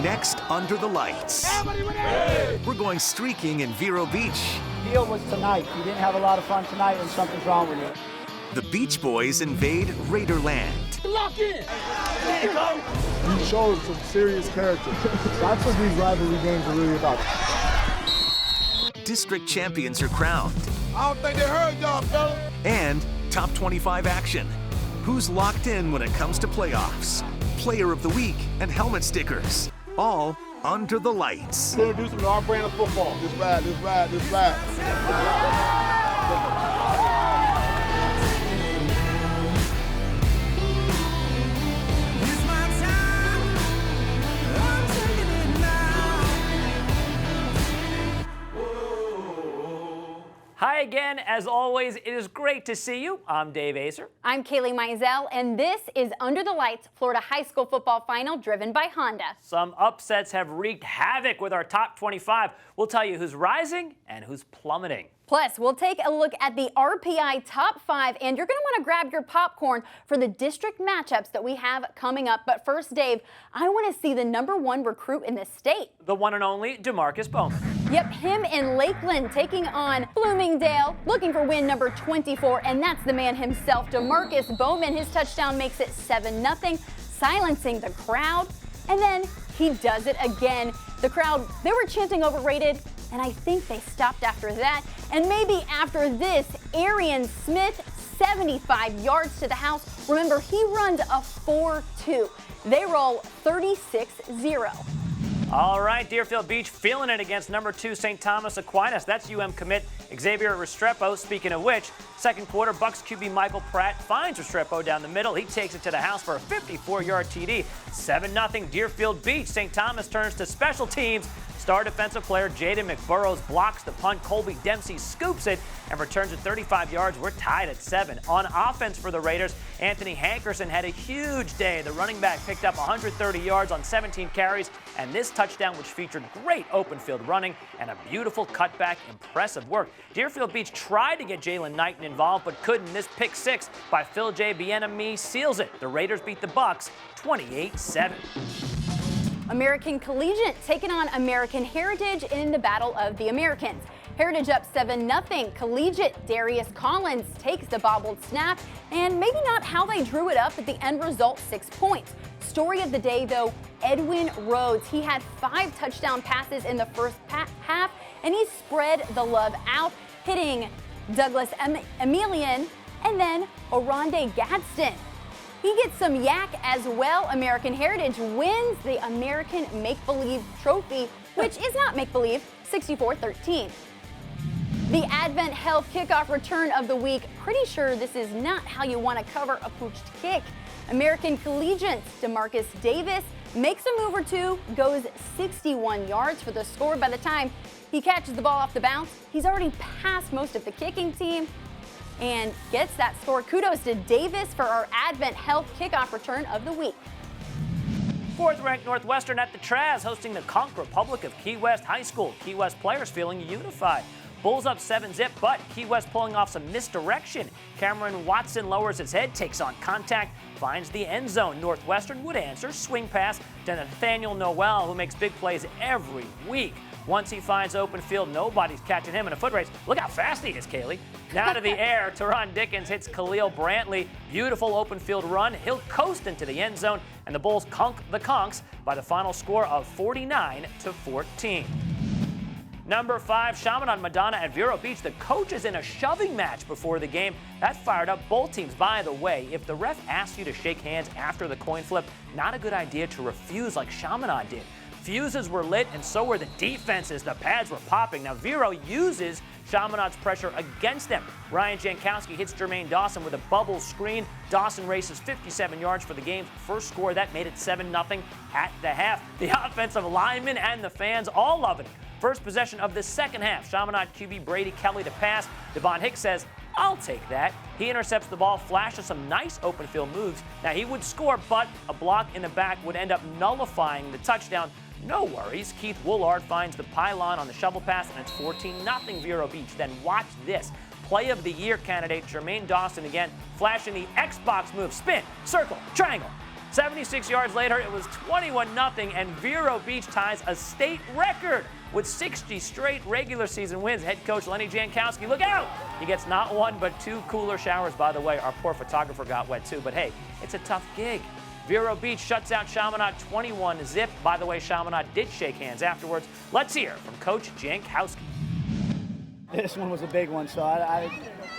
Next, Under the Lights. We're going streaking in Vero Beach. Deal was tonight. You didn't have a lot of fun tonight and something's wrong with you. The Beach Boys invade Raiderland. Lock in! There you go! You showed some serious character. That's what these rivalry games are really about. District champions are crowned. I don't think they heard y'all, fella. And top 25 action. Who's locked in when it comes to playoffs? Player of the week and helmet stickers. All under the lights. Introduce them to our brand of football. This ride, this ride, this ride. Hi again. As always, it is great to see you. I'm Dave Aizer. I'm Kailey Mizelle, and this is Under the Lights, Florida High School Football Final, driven by Honda. Some upsets have wreaked havoc with our top 25. We'll tell you who's rising and who's plummeting. Plus, we'll take a look at the RPI Top 5, and you're going to want to grab your popcorn for the district matchups that we have coming up. But first, Dave, I want to see the #1 recruit in the state. The one and only DeMarcus Bowman. Yep, him in Lakeland taking on Bloomingdale, looking for win number 24, and that's the man himself, DeMarcus Bowman. His touchdown makes it 7-0, silencing the crowd, and then he does it again. The crowd, they were chanting overrated, and I think they stopped after that. And maybe after this, Arian Smith, 75 yards to the house. Remember, he runs a 4-2. They roll 36-0. All right, Deerfield Beach feeling it against #2 St. Thomas Aquinas. That's UM commit Xavier Restrepo. Speaking of which, second quarter, Bucks QB Michael Pratt finds Restrepo down the middle. He takes it to the house for a 54-yard TD. 7-0 Deerfield Beach. St. Thomas turns to special teams. Star defensive player Jaden McBurrows blocks the punt. Colby Dempsey scoops it and returns it 35 yards. We're tied at 7. On offense for the Raiders, Anthony Hankerson had a huge day. The running back picked up 130 yards on 17 carries, and this touchdown, which featured great open field running and a beautiful cutback, impressive work. Deerfield Beach tried to get Jalen Knighton involved, but couldn't. This pick 6 by Phil J. Bienemy seals it. The Raiders beat the Bucks 28-7. American Collegiate taking on American Heritage in the Battle of the Americans. Heritage up 7-0. Collegiate, Darius Collins takes the bobbled snap, and maybe not how they drew it up, but the end result, 6 points. Story of the day, though, Edwin Rhodes. He had 5 touchdown passes in the first half, and he spread the love out, hitting Douglas Emilian and then Oronde Gadsden. He gets some yak as well. American Heritage wins the American Make-Believe Trophy, which is not make-believe, 64-13. The Advent Health Kickoff Return of the Week. Pretty sure this is not how you want to cover a pooched kick. American Collegiate DeMarcus Davis makes a move or two, goes 61 yards for the score. By the time he catches the ball off the bounce, he's already passed most of the kicking team and gets that score. Kudos to Davis for our Advent Health Kickoff Return of the Week. 4th-ranked Northwestern at the Traz hosting the Conch Republic of Key West High School. Key West players feeling unified. Bulls up 7-0, but Key West pulling off some misdirection. Cameron Watson lowers his head, takes on contact, finds the end zone. Northwestern would answer, swing pass to Nathaniel Noel, who makes big plays every week. Once he finds open field, nobody's catching him in a foot race. Look how fast he is, Kaylee. Now to the air, Teron Dickens hits Khalil Brantley. Beautiful open field run. He'll coast into the end zone, and the Bulls conk the Conchs by the final score of 49-14. #5, Chaminade Madonna at Vero Beach. The coaches in a shoving match before the game. That fired up both teams. By the way, if the ref asks you to shake hands after the coin flip, not a good idea to refuse like Chaminade did. Fuses were lit, and so were the defenses. The pads were popping. Now, Vero uses Chaminade's pressure against them. Ryan Jankowski hits Jermaine Dawson with a bubble screen. Dawson races 57 yards for the game's first score. That made it 7-0 at the half. The offensive linemen and the fans all loving it. First possession of the second half. Chaminade QB Brady Kelly to pass. Devon Hicks says, "I'll take that." He intercepts the ball, flashes some nice open field moves. Now, he would score, but a block in the back would end up nullifying the touchdown. No worries. Keith Woolard finds the pylon on the shovel pass, and it's 14-0 Vero Beach. Then watch this. Play of the Year candidate Jermaine Dawson again, flashing the Xbox move. Spin, circle, triangle. 76 yards later, it was 21-0, and Vero Beach ties a state record with 60 straight regular season wins. Head coach Lenny Jankowski, look out! He gets not one but two cooler showers. By the way, our poor photographer got wet too, but hey, it's a tough gig. Vero Beach shuts out Chaminade 21-0. By the way, Chaminade did shake hands afterwards. Let's hear from Coach Jankowski. This one was a big one, so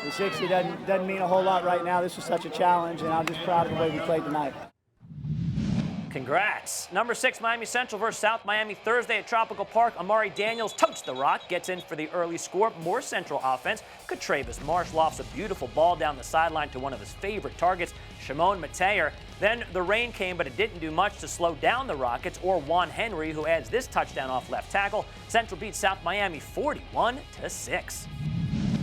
the 60 doesn't mean a whole lot right now. This was such a challenge, and I'm just proud of the way we played tonight. Congrats. Number 6, Miami Central versus South Miami Thursday at Tropical Park. Amari Daniels totes the rock, gets in for the early score. More Central offense. Travis Marsh lofts a beautiful ball down the sideline to one of his favorite targets, Shimon Mateer. Then the rain came, but it didn't do much to slow down the Rockets or Juan Henry, who adds this touchdown off left tackle. Central beats South Miami 41-6.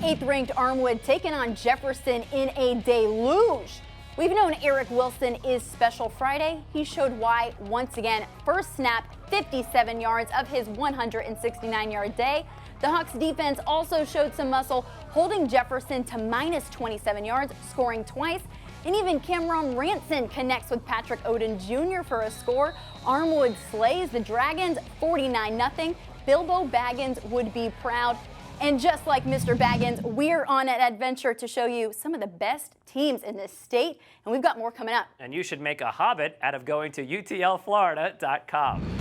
8th-ranked Armwood taking on Jefferson in a deluge. We've known Eric Wilson is special Friday. He showed why once again. First snap, 57 yards of his 169-yard day. The Hawks defense also showed some muscle, holding Jefferson to minus 27 yards, scoring twice. And even Cameron Ranson connects with Patrick Oden Jr. for a score. Armwood slays the Dragons 49-0. Bilbo Baggins would be proud. And just like Mr. Baggins, we're on an adventure to show you some of the best teams in this state, and we've got more coming up. And you should make a hobbit out of going to utlflorida.com.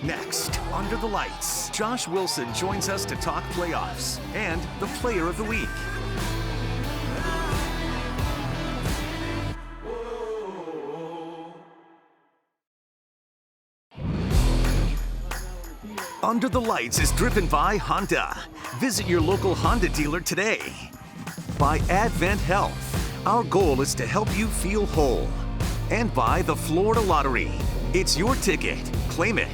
Next, Under the Lights, Josh Wilson joins us to talk playoffs and the Player of the Week. Under the Lights is driven by Honda. Visit your local Honda dealer today. By Advent Health. Our goal is to help you feel whole. And by the Florida Lottery. It's your ticket. Claim it.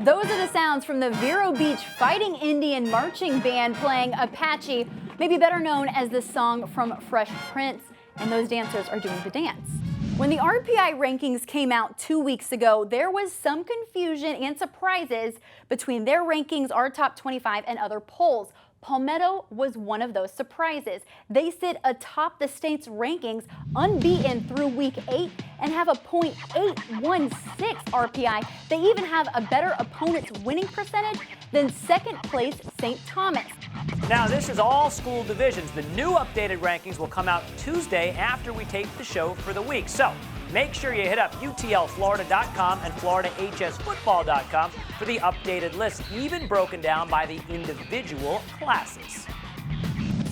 Those are the sounds from the Vero Beach Fighting Indian Marching Band playing Apache, maybe better known as the song from Fresh Prince, and those dancers are doing the dance. When the RPI rankings came out 2 weeks ago, there was some confusion and surprises between their rankings, our top 25, and other polls. Palmetto was one of those surprises. They sit atop the state's rankings, unbeaten through week 8, and have a .816 RPI. They even have a better opponent's winning percentage than second place St. Thomas. Now, this is all school divisions. The new updated rankings will come out Tuesday after we tape the show for the week. So make sure you hit up utlflorida.com and floridahsfootball.com for the updated list, even broken down by the individual classes.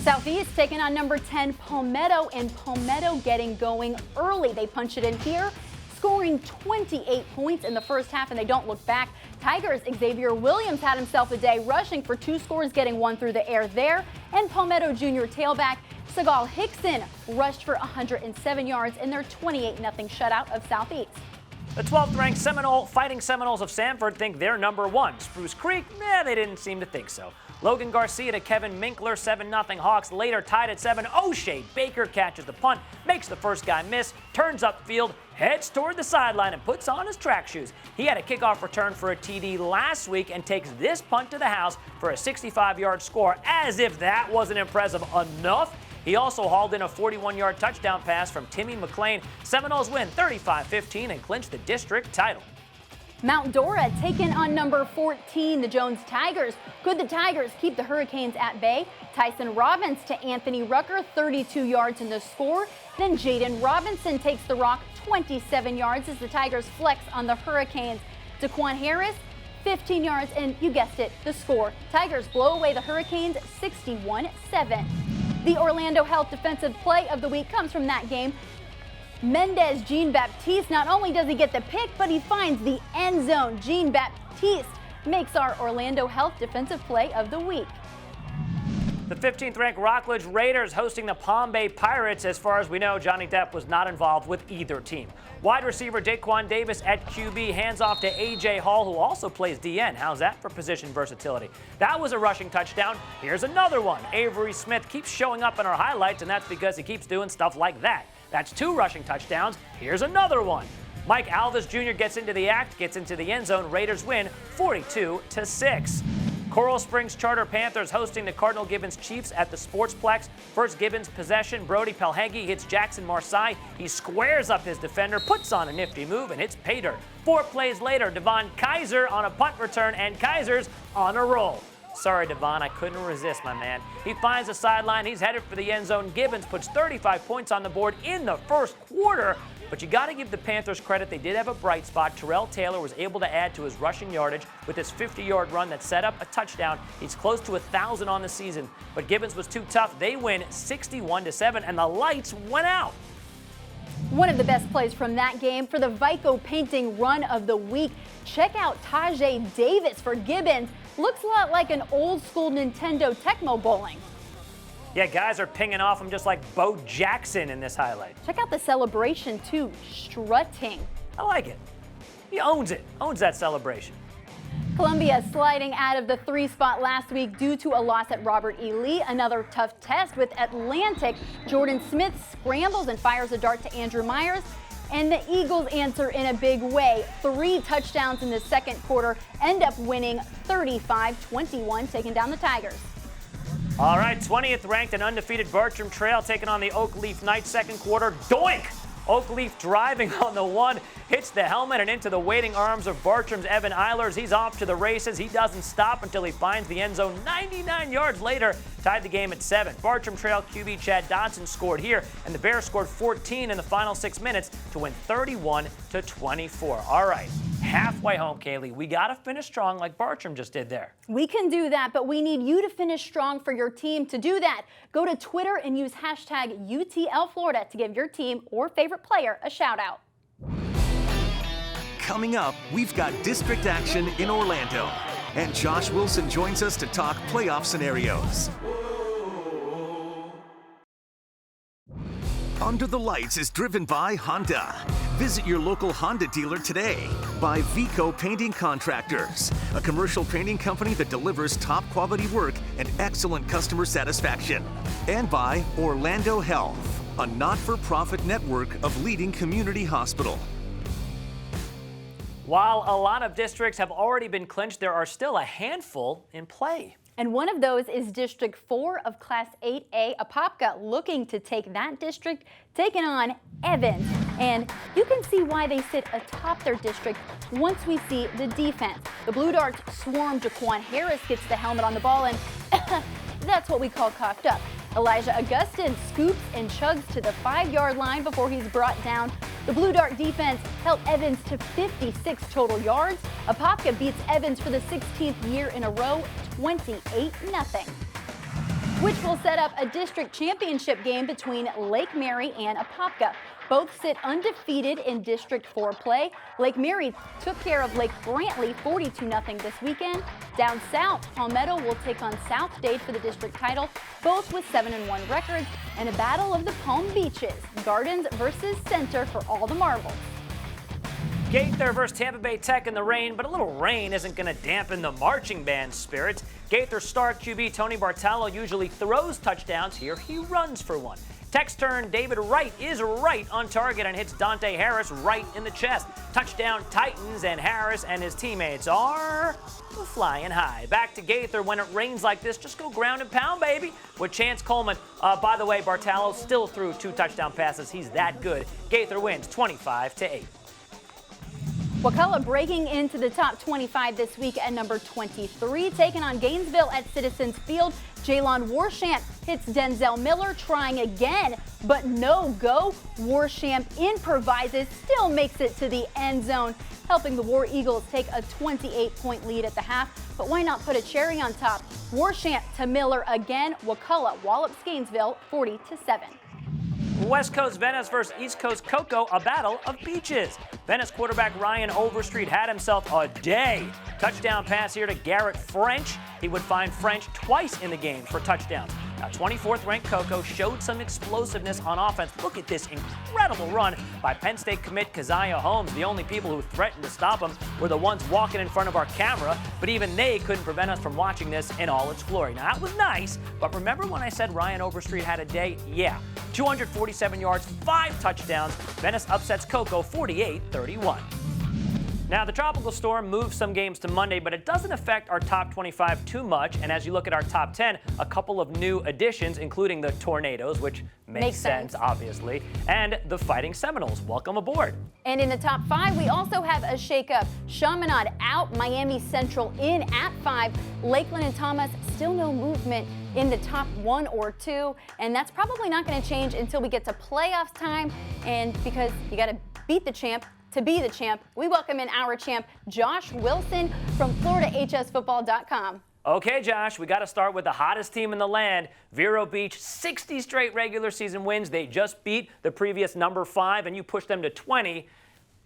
Southeast taking on number 10 Palmetto, and Palmetto getting going early. They punch it in here, scoring 28 points in the first half, and they don't look back. Tigers' Xavier Williams had himself a day, rushing for 2 scores, getting 1 through the air there. And Palmetto Junior tailback Segal Hickson rushed for 107 yards in their 28-0 shutout of Southeast. The 12th-ranked Fighting Seminoles of Sanford think they're number 1. Spruce Creek, they didn't seem to think so. Logan Garcia to Kevin Minkler, 7-0 Hawks. Later tied at 7. O'Shea Baker catches the punt, makes the first guy miss, turns upfield, heads toward the sideline, and puts on his track shoes. He had a kickoff return for a TD last week and takes this punt to the house for a 65-yard score. As if that wasn't impressive enough, he also hauled in a 41-yard touchdown pass from Timmy McLean. Seminoles win 35-15 and clinch the district title. Mount Dora taking on number 14, the Jones Tigers. Could the Tigers keep the Hurricanes at bay? Tyson Robbins to Anthony Rucker, 32 yards in the score. Then Jaden Robinson takes the rock, 27 yards as the Tigers flex on the Hurricanes. Daquan Harris, 15 yards, and you guessed it, the score. Tigers blow away the Hurricanes 61-7. The Orlando Health Defensive Play of the Week comes from that game. Mendez Jean-Baptiste, not only does he get the pick, but he finds the end zone. Jean-Baptiste makes our Orlando Health Defensive Play of the Week. The 15th-ranked Rockledge Raiders hosting the Palm Bay Pirates. As far as we know, Johnny Depp was not involved with either team. Wide receiver Daquan Davis at QB hands off to A.J. Hall, who also plays DN. How's that for position versatility? That was a rushing touchdown. Here's another one. Avery Smith keeps showing up in our highlights, and that's because he keeps doing stuff like that. That's 2 rushing touchdowns. Here's another one. Mike Alvis Jr. gets into the act, gets into the end zone. Raiders win 42-6. Coral Springs Charter Panthers hosting the Cardinal Gibbons Chiefs at the Sportsplex. First Gibbons possession, Brody Pelhegi hits Jackson Marsai. He squares up his defender, puts on a nifty move, and hits pay dirt. 4 plays later, Devon Kaiser on a punt return, and Kaiser's on a roll. Sorry, Devon, I couldn't resist, my man. He finds the sideline. He's headed for the end zone. Gibbons puts 35 points on the board in the first quarter. But you got to give the Panthers credit. They did have a bright spot. Terrell Taylor was able to add to his rushing yardage with his 50-yard run that set up a touchdown. He's close to 1,000 on the season. But Gibbons was too tough. They win 61-7, and the lights went out. One of the best plays from that game for the Vico painting run of the week. Check out Tajay Davis for Gibbons. Looks a lot like an old school Nintendo Tecmo Bowling. Yeah, guys are pinging off him just like Bo Jackson in this highlight. Check out the celebration too, strutting. I like it. He owns it, owns that celebration. Columbia sliding out of the 3 spot last week due to a loss at Robert E. Lee. Another tough test with Atlantic. Jordan Smith scrambles and fires a dart to Andrew Myers. And the Eagles answer in a big way. 3 touchdowns in the second quarter, end up winning 35-21, taking down the Tigers. All right, 20th ranked and undefeated Bartram Trail taking on the Oakleaf Knights. Second quarter, doink! Oakleaf driving on the 1, hits the helmet and into the waiting arms of Bartram's Evan Eilers. He's off to the races. He doesn't stop until he finds the end zone 99 yards later, tied the game at 7. Bartram Trail QB Chad Dodson scored here, and the Bears scored 14 in the final 6 minutes to win 31-24. All right, halfway home, Kailey. We got to finish strong like Bartram just did there. We can do that, but we need you to finish strong for your team. To do that, go to Twitter and use hashtag UTLFlorida to give your team or favorite player a shout out. Coming up, we've got district action in Orlando. And Josh Wilson joins us to talk playoff scenarios. Under the Lights is driven by Honda. Visit your local Honda dealer today. By Vico Painting Contractors, a commercial painting company that delivers top quality work and excellent customer satisfaction. And by Orlando Health, a not-for-profit network of leading community hospital. While a lot of districts have already been clinched, there are still a handful in play. And one of those is District 4 of Class 8A, Apopka, looking to take that district, taking on Evans. And you can see why they sit atop their district once we see the defense. The Blue Darts swarm. Jaquan Harris gets the helmet on the ball, and that's what we call coughed up. Elijah Augustin scoops and chugs to the 5-yard line before he's brought down. The Blue Dart defense held Evans to 56 total yards. Apopka beats Evans for the 16th year in a row, 28-0. Which will set up a district championship game between Lake Mary and Apopka. Both sit undefeated in District 4 play. Lake Mary took care of Lake Brantley 42-0 this weekend. Down south, Palmetto will take on South Dade for the district title, both with 7-1 records, and a battle of the Palm Beaches. Gardens versus Center for all the marbles. Gaither versus Tampa Bay Tech in the rain, but a little rain isn't going to dampen the marching band's spirits. Gaither star QB Tony Bartallo usually throws touchdowns. Here he runs for one. Tech's turn, David Wright is right on target and hits Dante Harris right in the chest. Touchdown Titans, and Harris and his teammates are flying high. Back to Gaither. When it rains like this, just go ground and pound, baby. With Chance Coleman. By the way, Bartallo still threw 2 touchdown passes. He's that good. Gaither wins 25-8. Wakulla breaking into the top 25 this week at number 23, taking on Gainesville at Citizens Field. Jalon Warchamp hits Denzel Miller, trying again, but no go. Warchamp improvises, still makes it to the end zone, helping the War Eagles take a 28-point lead at the half. But why not put a cherry on top? Warchamp to Miller again. Wakulla wallops Gainesville 40-7. West Coast Venice versus East Coast Cocoa, a battle of beaches. Venice quarterback Ryan Overstreet had himself a day. Touchdown pass here to Garrett French. He would find French twice in the game for touchdowns. Now, 24th ranked Cocoa showed some explosiveness on offense. Look at this incredible run by Penn State commit Keziah Holmes. The only people who threatened to stop him were the ones walking in front of our camera, but even they couldn't prevent us from watching this in all its glory. Now, that was nice, but remember when I said Ryan Overstreet had a day? Yeah. 247 yards, 5 touchdowns. Venice upsets Cocoa 48-31. Now, the tropical storm moved some games to Monday, but it doesn't affect our top 25 too much. And as you look at our top 10, a couple of new additions, including the Tornadoes, which makes sense, obviously, and the Fighting Seminoles. Welcome aboard. And in the top 5, we also have a shakeup. Chaminade out, Miami Central in at 5. Lakeland and Thomas still no movement in the top 1 or 2. And that's probably not going to change until we get to playoffs time. And because you got to beat the champ to be the champ, we welcome in our champ, Josh Wilson from FloridaHSFootball.com. Okay, Josh, we got to start with the hottest team in the land, Vero Beach. 60 straight regular season wins. They just beat the previous number 5, and you pushed them to 20.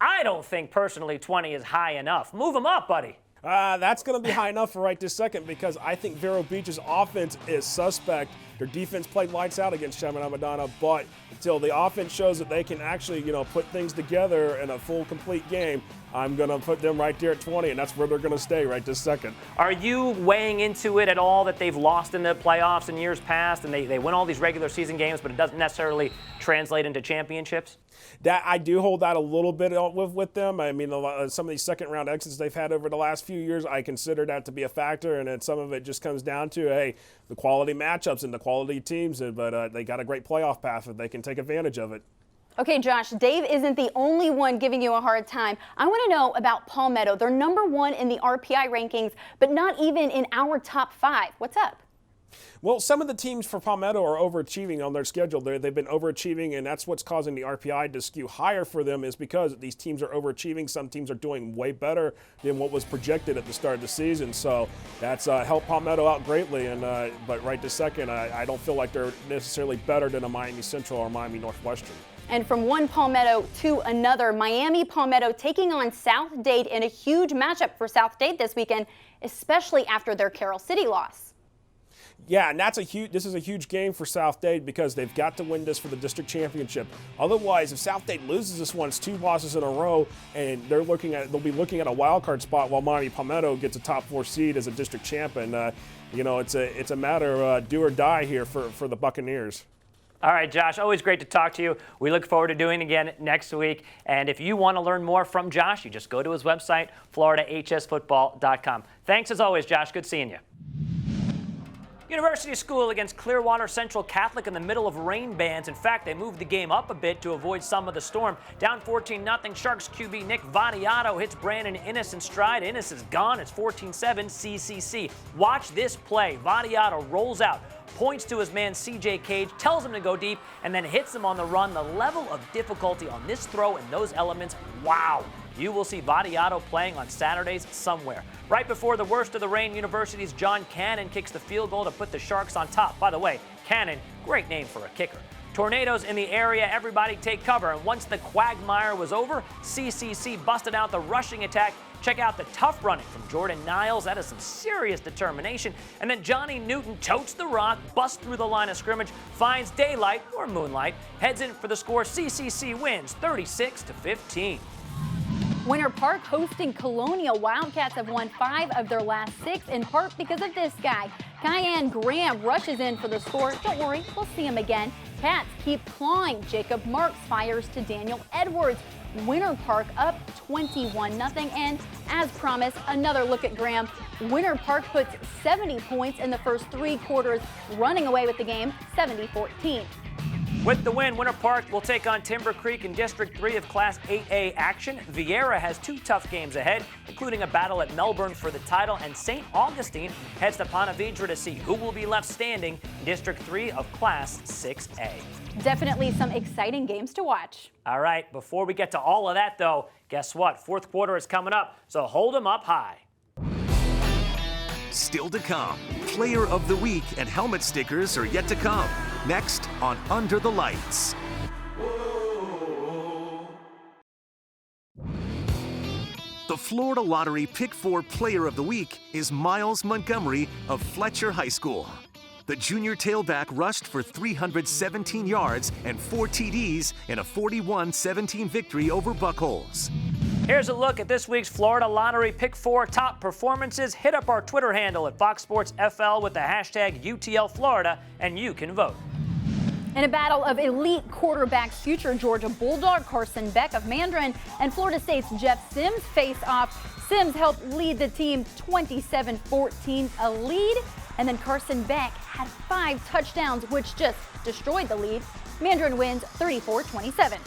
I don't think, personally, 20 is high enough. Move them up, buddy. That's going to be high enough for right this second because I think Vero Beach's offense is suspect. Their defense played lights out against Chaminade Madonna, but until the offense shows that they can actually, put things together in a full, complete game, I'm going to put them right there at 20, and that's where they're going to stay right this second. Are you weighing into it at all that they've lost in the playoffs in years past, and they win all these regular season games, but it doesn't necessarily translate into championships? That I do hold that a little bit with them. I mean, some of these second-round exits they've had over the last few years, I consider that to be a factor, and then some of it just comes down to, hey, the quality matchups and the quality teams, but they got a great playoff path if they can take advantage of it. Okay, Josh, Dave isn't the only one giving you a hard time. I want to know about Palmetto. They're number 1 in the RPI rankings, but not even in our top 5. What's up? Well, some of the teams for Palmetto are overachieving on their schedule. They've been overachieving, and that's what's causing the RPI to skew higher for them is because these teams are overachieving. Some teams are doing way better than what was projected at the start of the season. So that's helped Palmetto out greatly. And but right this second, I don't feel like they're necessarily better than a Miami Central or Miami Northwestern. And from one Palmetto to another, Miami Palmetto taking on South Dade in a huge matchup for South Dade this weekend, especially after their Carroll City loss. Yeah, and this is a huge game for South Dade because they've got to win this for the district championship. Otherwise, if South Dade loses this one, it's 2 losses in a row, and they'll be looking at a wild card spot while Miami Palmetto gets a top 4 seed as a district champ. And it's a matter of do or die here for the Buccaneers. All right, Josh, always great to talk to you. We look forward to doing it again next week. And if you want to learn more from Josh, you just go to his website, FloridaHSFootball.com. Thanks as always, Josh. Good seeing you. University School against Clearwater Central Catholic in the middle of rain bands. In fact, they moved the game up a bit to avoid some of the storm. Down 14-0, Sharks QB Nick Vadiato hits Brandon Innes in stride. Innes is gone. It's 14-7 CCC. Watch this play. Vadiato rolls out, points to his man CJ Cage, tells him to go deep, and then hits him on the run. The level of difficulty on this throw and those elements, wow. You will see Vadiato playing on Saturdays somewhere. Right before the worst of the rain, University's John Cannon kicks the field goal to put the Sharks on top. By the way, Cannon, great name for a kicker. Tornadoes in the area, everybody take cover. And once the quagmire was over, CCC busted out the rushing attack. Check out the tough running from Jordan Niles. That is some serious determination. And then Johnny Newton totes the rock, busts through the line of scrimmage, finds daylight or moonlight, heads in for the score. CCC wins 36-15. Winter Park hosting Colonial. Wildcats have won 5 of their last 6, in part because of this guy. Kyan Graham rushes in for the score. Don't worry, we'll see him again. Cats keep clawing. Jacob Marks fires to Daniel Edwards. Winter Park up 21-0. And as promised, another look at Graham. Winter Park puts 70 points in the first 3 quarters, running away with the game 70-14. With the win, Winter Park will take on Timber Creek in District 3 of Class 8A action. Vieira has 2 tough games ahead, including a battle at Melbourne for the title, and St. Augustine heads to Ponte Vedra to see who will be left standing in District 3 of Class 6A. Definitely some exciting games to watch. All right, before we get to all of that, though, guess what? 4th quarter is coming up, so hold them up high. Still to come, Player of the Week and helmet stickers are yet to come. Next on Under the Lights. The Florida Lottery Pick 4 Player of the Week is Miles Montgomery of Fletcher High School. The junior tailback rushed for 317 yards and 4 TDs in a 41-17 victory over Buckholes. Here's a look at this week's Florida Lottery Pick 4 top performances. Hit up our Twitter handle at Fox Sports FL with the hashtag UTLFlorida, and you can vote. In a battle of elite quarterbacks, future Georgia Bulldog Carson Beck of Mandarin and Florida State's Jeff Sims face off. Sims helped lead the team 27-14, a lead, and then Carson Beck had 5 touchdowns, which just destroyed the lead. Mandarin wins 34-27.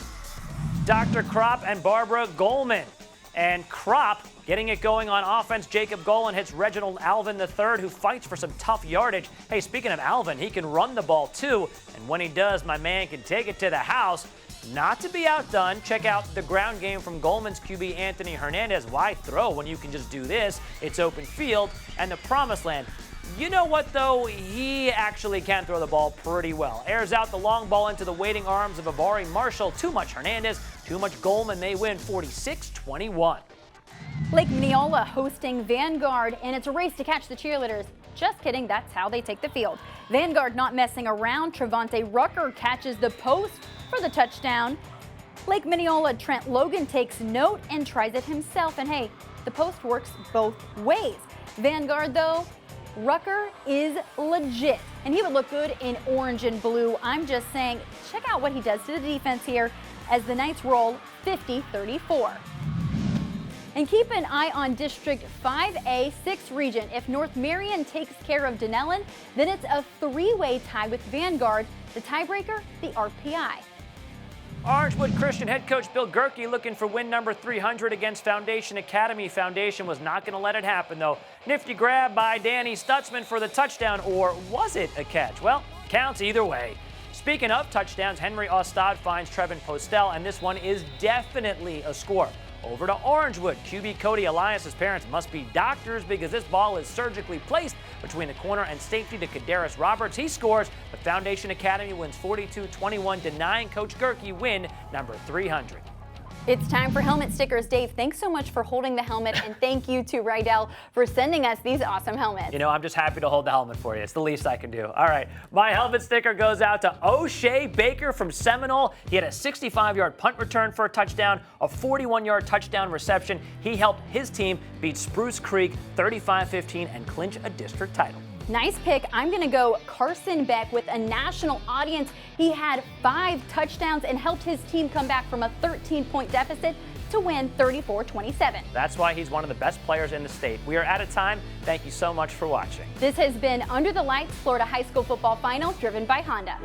Dr. Kropp and Barbara Goldman. And Kropp getting it going on offense. Jacob Golan hits Reginald Alvin III, who fights for some tough yardage. Hey, speaking of Alvin, he can run the ball too. And when he does, my man can take it to the house. Not to be outdone, check out the ground game from Goldman's QB Anthony Hernandez. Why throw when you can just do this? It's open field and the promised land. You know what, though? He actually can throw the ball pretty well. Airs out the long ball into the waiting arms of Avari Marshall. Too much Hernandez, too much Goldman. They win 46-21. Lake Minneola hosting Vanguard, and it's a race to catch the cheerleaders. Just kidding, that's how they take the field. Vanguard not messing around. Trevante Rucker catches the post for the touchdown. Lake Minneola Trent Logan takes note and tries it himself. And hey, the post works both ways. Vanguard, though, Rucker is legit, and he would look good in orange and blue. I'm just saying, check out what he does to the defense here as the Knights roll 50-34. And keep an eye on District 5A 6 region. If North Marion takes care of Dunellen, then it's a 3-way tie with Vanguard. The tiebreaker, the RPI. Orangewood Christian head coach Bill Gerke looking for win number 300 against Foundation Academy. Foundation was not going to let it happen, though. Nifty grab by Danny Stutzman for the touchdown, or was it a catch? Well, counts either way. Speaking of touchdowns, Henry Ostad finds Trevin Postel, and this one is definitely a score. Over to Orangewood. QB Cody Elias's parents must be doctors because this ball is surgically placed between the corner and safety to Kadarius Roberts. He scores, but Foundation Academy wins 42-21, denying Coach Gerke win number 300. It's time for helmet stickers. Dave, thanks so much for holding the helmet, and thank you to Rydell for sending us these awesome helmets. You know, I'm just happy to hold the helmet for you. It's the least I can do. All right, my helmet sticker goes out to O'Shea Baker from Seminole. He had a 65-yard punt return for a touchdown, a 41-yard touchdown reception. He helped his team beat Spruce Creek 35-15 and clinch a district title. Nice pick. I'm going to go Carson Beck with a national audience. He had 5 touchdowns and helped his team come back from a 13-point deficit to win 34-27. That's why he's one of the best players in the state. We are out of time. Thank you so much for watching. This has been Under the Lights Florida High School Football Final, driven by Honda.